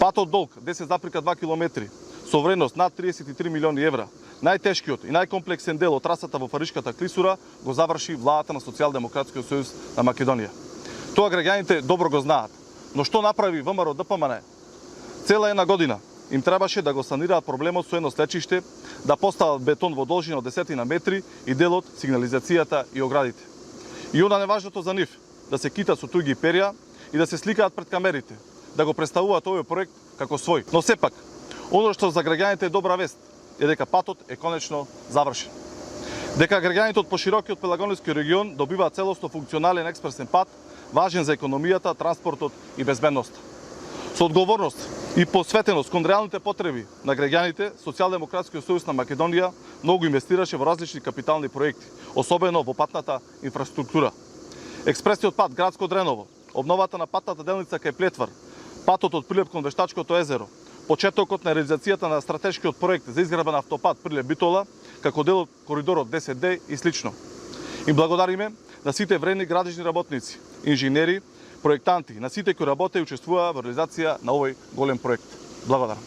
Патот Долг 10,2 километри со вредност над 33 милиони евра, најтешкиот и најкомплексен дел од трасата во Фаришката клисура го заврши владата на Социјалдемократскиот сојуз на Македонија. Тоа граѓаните добро го знаат, но што направи ВМРО ДПМН? Цела една година им требаше да го санираат проблемот со едно слечиште, да постават бетон во должина од десетина метри и делот, сигнализацијата и оградите. И онда неважното за нив, да се китат со туѓи перја и да се сликаат пред камерите, да го представуваат овој проект како свој. Но сепак, оно што за граѓаните е добра вест е дека патот е конечно завршен. Дека граѓаните од поширокиот Пелагонски регион добиваат целосно функционален експресен пат, важен за економијата, транспортот и безбедноста. Со одговорност и посветеност кон реалните потреби на граѓаните, Социјалдемократскиот сојуз на Македонија многу инвестираше во различни капитални проекти, особено во патната инфраструктура. Експресниот пат Градско Дреново, обновата на патната делница кај Плетвар, патот од Прилеп кон Вештачкото езеро, почетокот на реализацијата на стратешкиот проект за изградба на автопат Прилеп Битола, како дел од коридорот 10D и слично. Им благодариме на сите вредни градежни работници, инженери, проектанти, на сите кои работеа и учествуваа во реализација на овој голем проект. Благодарам.